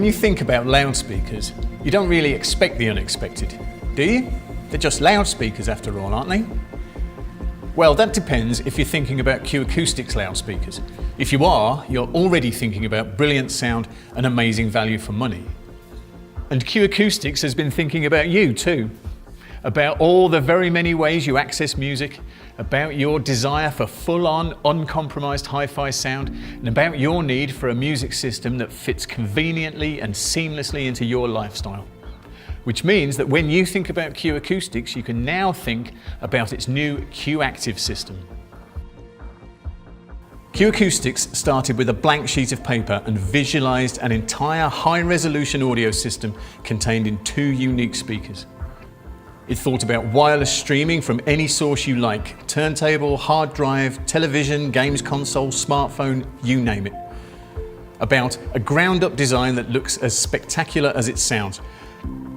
When you think about loudspeakers, you don't really expect the unexpected, do you? They're just loudspeakers after all, aren't they? Well, that depends if you're thinking about Q Acoustics loudspeakers. If you are, you're already thinking about brilliant sound and amazing value for money. And Q Acoustics has been thinking about you too. About all the very many ways you access music, about your desire for full-on, uncompromised hi-fi sound, and about your need for a music system that fits conveniently and seamlessly into your lifestyle. Which means that when you think about Q Acoustics, you can now think about its new Q Active system. Q Acoustics started with a blank sheet of paper and visualized an entire high-resolution audio system contained in 2 unique speakers. It thought about wireless streaming from any source you like: turntable, hard drive, television, games console, smartphone, you name it. About a ground-up design that looks as spectacular as it sounds.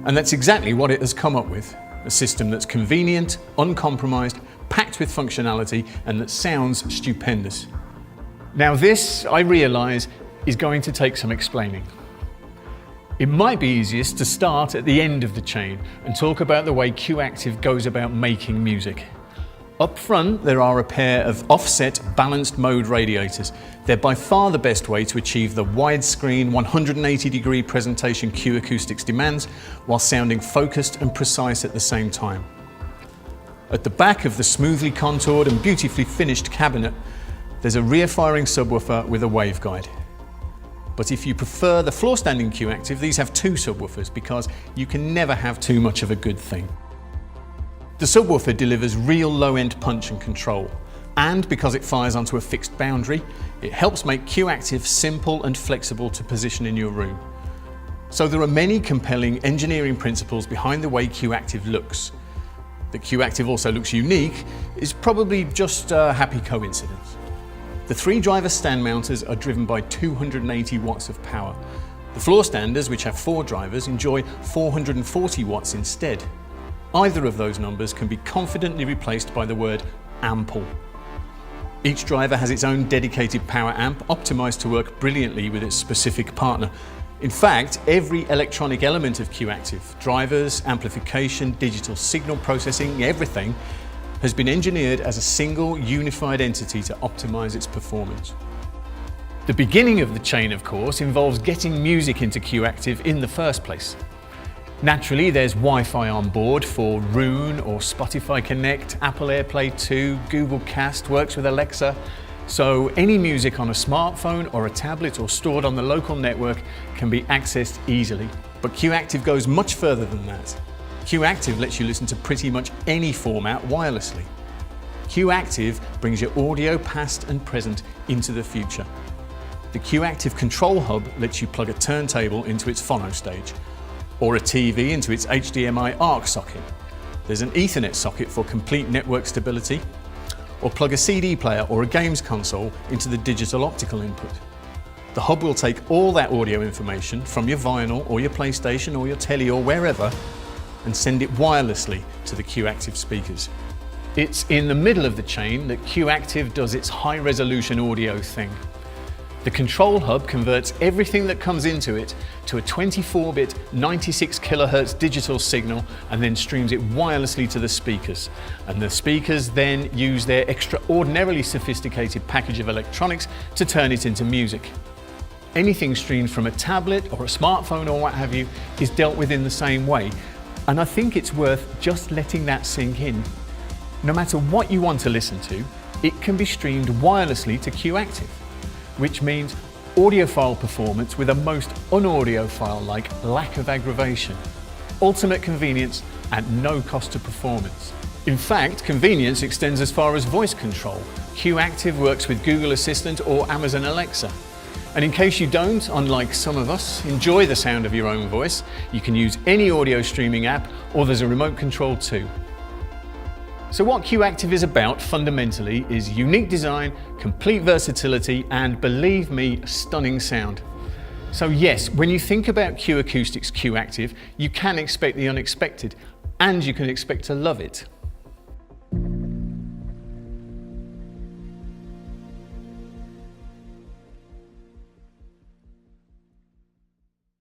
And that's exactly what it has come up with. A system that's convenient, uncompromised, packed with functionality, and that sounds stupendous. Now this, I realise, is going to take some explaining. It might be easiest to start at the end of the chain and talk about the way Q Active goes about making music. Up front, there are a pair of offset balanced mode radiators. They're by far the best way to achieve the widescreen 180-degree presentation Q Acoustics demands, while sounding focused and precise at the same time. At the back of the smoothly contoured and beautifully finished cabinet, there's a rear-firing subwoofer with a waveguide. But if you prefer the floor-standing Q Active, these have 2 subwoofers because you can never have too much of a good thing. The subwoofer delivers real low-end punch and control, and because it fires onto a fixed boundary, it helps make Q Active simple and flexible to position in your room. So there are many compelling engineering principles behind the way Q Active looks. That Q Active also looks unique is probably just a happy coincidence. The 3 driver stand mounters are driven by 280 watts of power. The floor standers, which have 4 drivers, enjoy 440 watts instead. Either of those numbers can be confidently replaced by the word ample. Each driver has its own dedicated power amp, optimized to work brilliantly with its specific partner. In fact, every electronic element of Q Active, drivers, amplification, digital signal processing, everything, has been engineered as a single unified entity to optimize its performance. The beginning of the chain, of course, involves getting music into Q Active in the first place. Naturally, there's Wi-Fi on board for Roon or Spotify Connect, Apple AirPlay 2, Google Cast, works with Alexa, so any music on a smartphone or a tablet or stored on the local network can be accessed easily. But Q Active goes much further than that. Q Active lets you listen to pretty much any format wirelessly. Q Active brings your audio past and present into the future. The Q Active control hub lets you plug a turntable into its phono stage, or a TV into its HDMI ARC socket. There's an Ethernet socket for complete network stability, or plug a CD player or a games console into the digital optical input. The hub will take all that audio information from your vinyl or your PlayStation or your telly or wherever and send it wirelessly to the Q Active speakers. It's in the middle of the chain that Q Active does its high-resolution audio thing. The control hub converts everything that comes into it to a 24-bit 96 kHz digital signal and then streams it wirelessly to the speakers. And the speakers then use their extraordinarily sophisticated package of electronics to turn it into music. Anything streamed from a tablet or a smartphone or what have you is dealt with in the same way. And I think it's worth just letting that sink in. No matter what you want to listen to, it can be streamed wirelessly to Q Active, which means audiophile performance with a most unaudiophile-like lack of aggravation, ultimate convenience at no cost to performance. In fact, convenience extends as far as voice control. Q Active works with Google Assistant or Amazon Alexa. And in case you don't, unlike some of us, enjoy the sound of your own voice, you can use any audio streaming app, or there's a remote control too. So what Q Active is about fundamentally is unique design, complete versatility, and believe me, stunning sound. So yes, when you think about Q Acoustics Q Active, you can expect the unexpected, and you can expect to love it.